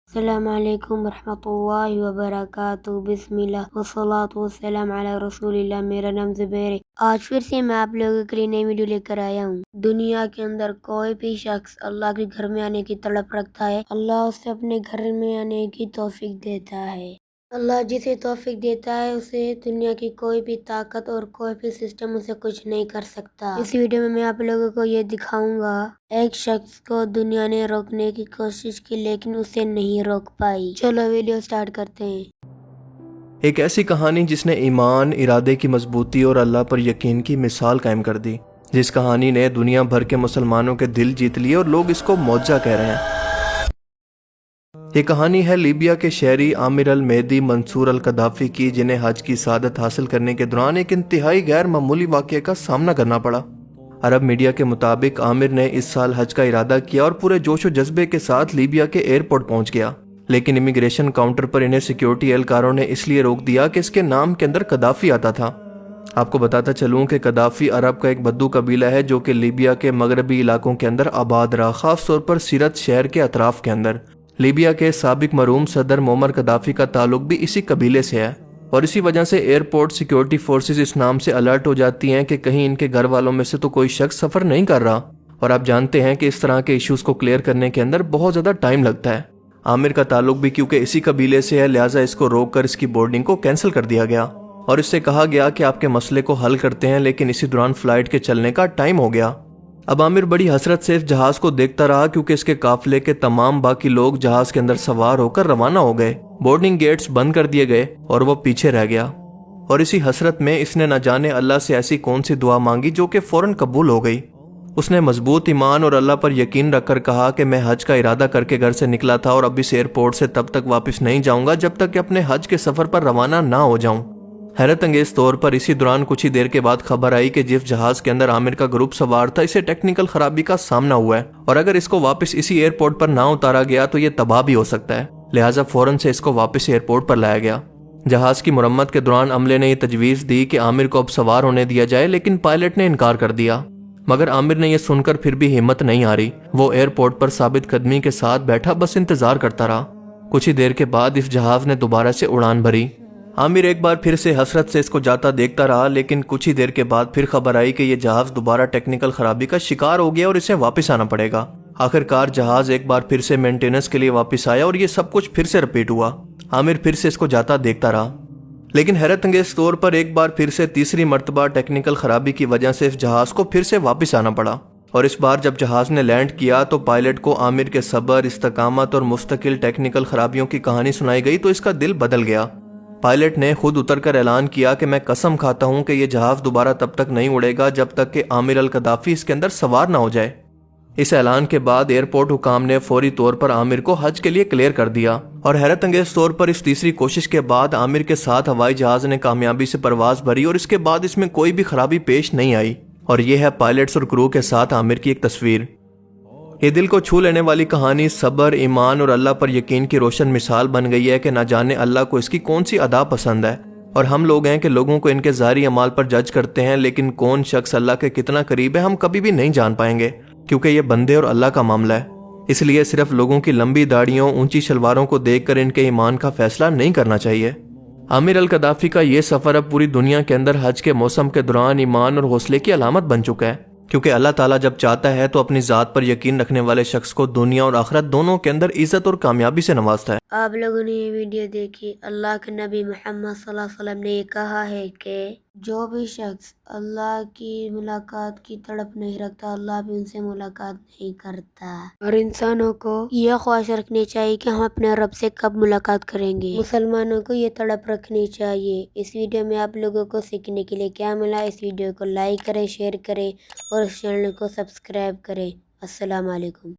السلام علیکم ورحمۃ اللہ وبرکاتہ۔ بسم اللہ والصلاۃ والسلام علی رسول اللہ۔ میرا نام زبیر ہے۔ آج پھر سے میں آپ لوگوں کے لیے نئی ویڈیو لے کر آیا ہوں۔ دنیا کے اندر کوئی بھی شخص اللہ کے گھر میں آنے کی تڑپ رکھتا ہے، اللہ اسے اپنے گھر میں آنے کی توفیق دیتا ہے۔ اللہ جسے توفیق دیتا ہے اسے دنیا کی کوئی بھی طاقت اور کوئی بھی سسٹم اسے کچھ نہیں کر سکتا۔ اس ویڈیو میں آپ لوگوں کو یہ دکھاؤں گا، ایک شخص کو دنیا نے روکنے کی کوشش کی لیکن اسے نہیں روک پائی۔ چلو ویڈیو سٹارٹ کرتے ہیں۔ ایک ایسی کہانی جس نے ایمان، ارادے کی مضبوطی اور اللہ پر یقین کی مثال قائم کر دی، جس کہانی نے دنیا بھر کے مسلمانوں کے دل جیت لیے اور لوگ اس کو معجزہ کہہ رہے ہیں۔ یہ کہانی ہے لیبیا کے شہری عامر المہدی منصور القذافی کی، جنہیں حج کی سعادت حاصل کرنے کے دوران ایک انتہائی غیر معمولی واقعے کا سامنا کرنا پڑا۔ عرب میڈیا کے مطابق عامر نے اس سال حج کا ارادہ کیا اور پورے جوش و جذبے کے ساتھ لیبیا کے ایئرپورٹ پہنچ گیا، لیکن امیگریشن کاؤنٹر پر انہیں سیکیورٹی اہلکاروں نے اس لیے روک دیا کہ اس کے نام کے اندر قذافی آتا تھا۔ آپ کو بتاتا چلوں کہ قذافی عرب کا ایک بدو قبیلہ ہے جو کہ لیبیا کے مغربی علاقوں کے اندر آباد رہا، خاص طور پر سیرت شہر کے اطراف کے اندر۔ لیبیا کے سابق مرحوم صدر معمر قذافی کا تعلق بھی اسی قبیلے سے ہے، اور اسی وجہ سے ایئرپورٹ سیکیورٹی فورسز اس نام سے الرٹ ہو جاتی ہیں کہ کہیں ان کے گھر والوں میں سے تو کوئی شخص سفر نہیں کر رہا، اور آپ جانتے ہیں کہ اس طرح کے ایشوز کو کلیئر کرنے کے اندر بہت زیادہ ٹائم لگتا ہے۔ عامر کا تعلق بھی کیونکہ اسی قبیلے سے ہے، لہٰذا اس کو روک کر اس کی بورڈنگ کو کینسل کر دیا گیا اور اس سے کہا گیا کہ آپ کے مسئلے کو حل کرتے ہیں، لیکن اسی دوران فلائٹ کے چلنے کا ٹائم ہو گیا۔ اب عامر بڑی حسرت سے اس جہاز کو دیکھتا رہا کیونکہ اس کے قافلے کے تمام باقی لوگ جہاز کے اندر سوار ہو کر روانہ ہو گئے، بورڈنگ گیٹس بند کر دیے گئے اور وہ پیچھے رہ گیا۔ اور اسی حسرت میں اس نے نہ جانے اللہ سے ایسی کون سی دعا مانگی جو کہ فوراً قبول ہو گئی۔ اس نے مضبوط ایمان اور اللہ پر یقین رکھ کر کہا کہ میں حج کا ارادہ کر کے گھر سے نکلا تھا اور اب اس ایئرپورٹ سے تب تک واپس نہیں جاؤں گا جب تک کہ اپنے حج کے سفر پر روانہ نہ ہو جاؤں۔ حیرت انگیز طور پر اسی دوران کچھ ہی دیر کے بعد خبر آئی کہ جس جہاز کے اندر عامر کا گروپ سوار تھا اسے ٹیکنیکل خرابی کا سامنا ہوا ہے، اور اگر اس کو واپس اسی ایئرپورٹ پر نہ اتارا گیا تو یہ تباہ بھی ہو سکتا ہے، لہٰذا فوراً سے اس کو واپس ایئرپورٹ پر لایا گیا۔ جہاز کی مرمت کے دوران عملے نے یہ تجویز دی کہ عامر کو اب سوار ہونے دیا جائے، لیکن پائلٹ نے انکار کر دیا، مگر عامر نے یہ سن کر پھر بھی ہمت نہیں ہاری۔ وہ ایئرپورٹ پر ثابت قدمی کے ساتھ بیٹھا بس انتظار کرتا رہا۔ کچھ ہی دیر کے بعد اس جہاز نے دوبارہ سے اڑان بھری۔ عامر ایک بار پھر سے حسرت سے اس کو جاتا دیکھتا رہا، لیکن کچھ ہی دیر کے بعد پھر خبر آئی کہ یہ جہاز دوبارہ ٹیکنیکل خرابی کا شکار ہو گیا اور اسے واپس آنا پڑے گا۔ آخرکار جہاز ایک بار پھر سے مینٹیننس کے لیے واپس آیا اور یہ سب کچھ پھر سے رپیٹ ہوا۔ عامر پھر سے اس کو جاتا دیکھتا رہا، لیکن حیرت انگیز طور پر ایک بار پھر سے تیسری مرتبہ ٹیکنیکل خرابی کی وجہ سے اس جہاز کو پھر سے واپس آنا پڑا، اور اس بار جب جہاز نے لینڈ کیا تو پائلٹ کو عامر کے صبر، استقامت اور مستقل ٹیکنیکل خرابیوں کی کہانی سنائی گئی تو اس کا دل بدل گیا۔ پائلٹ نے خود اتر کر اعلان کیا کہ میں قسم کھاتا ہوں کہ یہ جہاز دوبارہ تب تک نہیں اڑے گا جب تک کہ عامر القذافی اس کے اندر سوار نہ ہو جائے۔ اس اعلان کے بعد ایئرپورٹ حکام نے فوری طور پر عامر کو حج کے لیے کلیئر کر دیا، اور حیرت انگیز طور پر اس تیسری کوشش کے بعد عامر کے ساتھ ہوائی جہاز نے کامیابی سے پرواز بھری اور اس کے بعد اس میں کوئی بھی خرابی پیش نہیں آئی۔ اور یہ ہے پائلٹس اور کرو کے ساتھ عامر کی ایک تصویر۔ یہ دل کو چھو لینے والی کہانی صبر، ایمان اور اللہ پر یقین کی روشن مثال بن گئی ہے کہ نہ جانے اللہ کو اس کی کون سی ادا پسند ہے، اور ہم لوگ ہیں کہ لوگوں کو ان کے ظاہری اعمال پر جج کرتے ہیں، لیکن کون شخص اللہ کے کتنا قریب ہے ہم کبھی بھی نہیں جان پائیں گے، کیونکہ یہ بندے اور اللہ کا معاملہ ہے۔ اس لیے صرف لوگوں کی لمبی داڑھیوں، اونچی شلواروں کو دیکھ کر ان کے ایمان کا فیصلہ نہیں کرنا چاہیے۔ عامر القذافی کا یہ سفر اب پوری دنیا کے اندر حج کے موسم کے دوران ایمان اور حوصلے کی علامت بن چکا ہے، کیونکہ اللہ تعالیٰ جب چاہتا ہے تو اپنی ذات پر یقین رکھنے والے شخص کو دنیا اور آخرت دونوں کے اندر عزت اور کامیابی سے نوازتا ہے۔ آپ لوگوں نے یہ ویڈیو دیکھی، اللہ کے نبی محمد صلی اللہ علیہ وسلم نے یہ کہا ہے کہ جو بھی شخص اللہ کی ملاقات کی تڑپ نہیں رکھتا، اللہ بھی ان سے ملاقات نہیں کرتا۔ اور انسانوں کو یہ خواہش رکھنی چاہیے کہ ہم اپنے رب سے کب ملاقات کریں گے۔ مسلمانوں کو یہ تڑپ رکھنی چاہیے۔ اس ویڈیو میں آپ لوگوں کو سیکھنے کے لیے کیا ملا؟ اس ویڈیو کو لائک کریں، شیئر کریں اور اس چینل کو سبسکرائب کریں۔ السلام علیکم۔